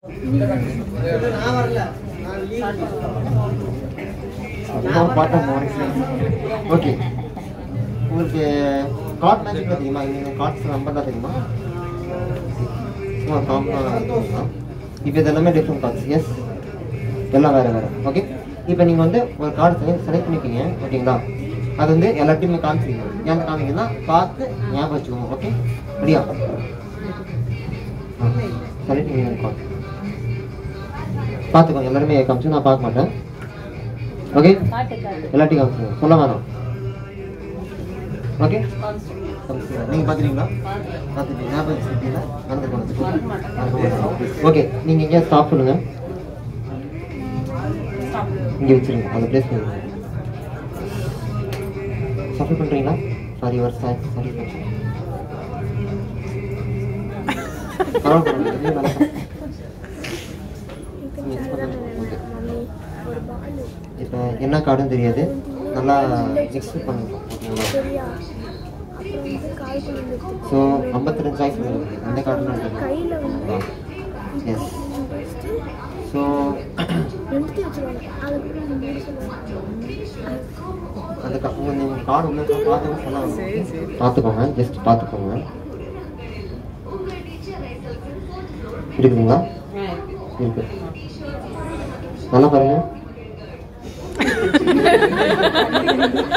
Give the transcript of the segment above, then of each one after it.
Okay, உங்களுக்கு card matching தெரியுமா? நீங்கள் கார்ட்ஸ் நம்பர்லாம் தெரியுமா? இப்போ இது எல்லாமே டிஃப்ரெண்ட் கார்ட்ஸ். எஸ், எல்லாம் வேறு வேறு. ஓகே, இப்போ நீங்கள் வந்து ஒரு கார்டு செலக்ட் பண்ணிப்பீங்க. ஓகேங்களா? அது வந்து எல்லாத்தையுமே காமிச்சிங்க. ஏன் காமிங்கன்னா பார்த்து ஞாபகம் வச்சுக்கோங்க. ஓகே, ரெடியா? செலக்ட் பண்ணி கார்டு பார்த்துக்கோங்க. எல்லாருமே காமிச்சு, நான் பார்க்க மாட்டேன். ஓகே, எல்லாத்தையும் காமிச்சுங்க, சொல்ல வேணாம். ஓகே, நீங்கள் பார்த்துட்டீங்களா? பார்த்துட்டீங்க, ஞாபகம் வச்சுக்கிட்டீங்களா? ஓகே, நீங்கள் இங்கே ஸ்டாப் பண்ணுங்கள். இங்கே வச்சுருங்க, அதை ப்ளேஸ் பண்ணுங்க. சஃபர் பண்ணுறீங்களா? சாரி, ஒரு சாரி இப்போ என்ன கார்டுன்னு தெரியாது, நல்லா மிக்ஸ் பண்ணுங்க. ஓகேங்களா? ஸோ 52 சாய்ஸ் இருக்குது. எந்த கார்டுன்னு எஸ். ஸோ அந்த கார்டு உள்ள பார்த்துக்கோங்க, ஜஸ்ட் பார்த்துக்கோங்க. இருக்குதுங்களா? இருக்கு, நல்லா பாருங்க.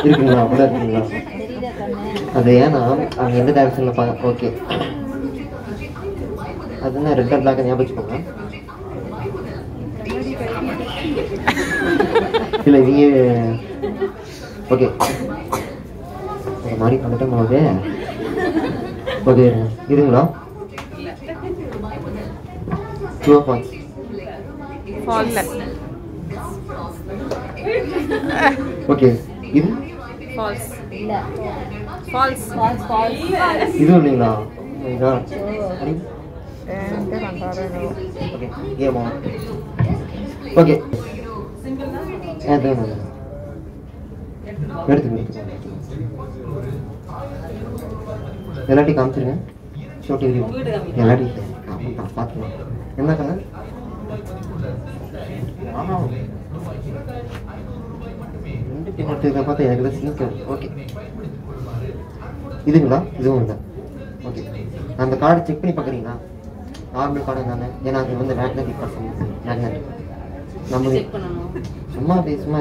இருக்குங்களா? அப்படியே இருக்குங்களா? அது ஏன்னா அவங்க எந்த டைரக்ஷன்ல ஓகே, அதுதான் ரெட் அண்ட் பிளாக் ஞாபகம் வச்சுக்கோங்க. இல்லை இவங்க ஓகே அந்த மாதிரி பண்ணிட்டோம். ஓகே ஓகே, இதுங்களா? True or false? ஓகே, இது ஃபால்ஸ். ஃபால்ஸ். இது இல்லைங்களா? ஏமா ஓகே, எடுத்துக்கோங்க. எல்லாத்தையும் காமிச்சிருங்க. ஷோட்டி எல்லாத்தையும் பார்த்துக்கலாம். என்ன கலர்? பார்த்தா எனக்கு சீக்கிரம். ஓகே, இதுங்களா? இதுவும் இல்லை. ஓகே, அந்த கார்டு செக் பண்ணி பார்க்குறீங்களா? நார்மல் கார்டு தானே, ஏன்னா அது வந்து மேக்னெட்டிக் பர்சன். மேக்னெட்டிக் நம்ம சும்மா சும்மா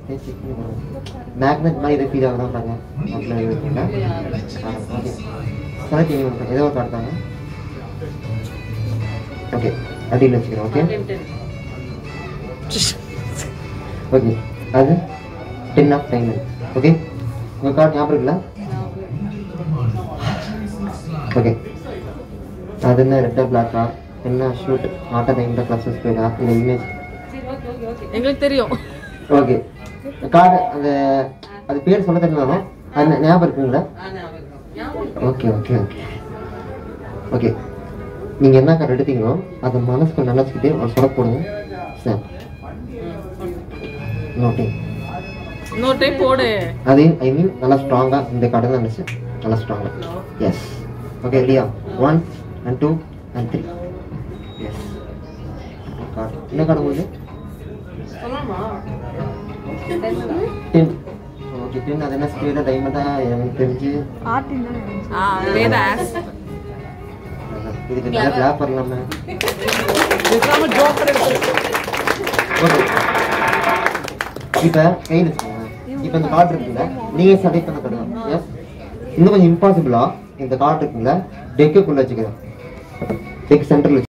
செக் பண்ணி போடுவோம். மேக்னெட் மாதிரி இதை ஃபீல் ஆகுதான் பாருங்க. அப்படிலாம் இருக்குங்களா? ஓகே, செலக்ட் பண்ணி ஏதோ ஒரு கார்டு தாங்க. ஓகே, அடியில் வச்சுக்கிறோம். ஓகே ஓகே, அது 10 ஆஃப் டைமண்ட். ஓகே, உங்கள் கார்டு ஞாபகம் இருக்குல்ல? ஓகே, அது என்ன ரெட்டா பிளாக்கா? என்ன ஷூட் ஆட்டா டைம்ல கிளாஸஸ் போயிடா? இந்த இமேஜ் எங்களுக்கு தெரியும். ஓகே, கார்டு அந்த அது பேர் சொல்ல தெரிஞ்சாலும் அது ஞாபகம் இருக்குங்களா? ஓகே ஓகே ஓகே ஓகே, நீங்கள் என்ன கார்டு எடுத்தீங்களோ அதை மனசுக்கு நினச்சிக்கிட்டே ஒரு சொல்ல போடுங்க. சார் நோட்டே போடு. அது ஐ மீன் நல்லா ஸ்ட்ராங்காக இந்த கார்டு தான் நினச்சி நல்லா ஸ்ட்ராங்காக. எஸ். ஓகே, ரெடியா? 1 and 2 and 3. எஸ். கார்டு என்ன கார்டு உங்களுக்கு? 10. ஓகே, 10 அது என்ன ஸ்பீடாக டைமண்டாக எனக்கு தெரிஞ்சு இதுக்கு நல்லா கிளாப் பண்ணலாமே. ஓகே, இப்போ கையில் வச்சுக்கோங்க. இப்போ இந்த கார்டு இருக்குல்ல, நீங்கள் செலக்ட் பண்ண கார்டு. எஸ், இன்னும் கொஞ்சம் இம்பாசிபிளா இந்த கார்டு இருக்குல்ல, டெக்குக்குள்ளே வச்சுக்கிறேன். டெக் சென்டரில்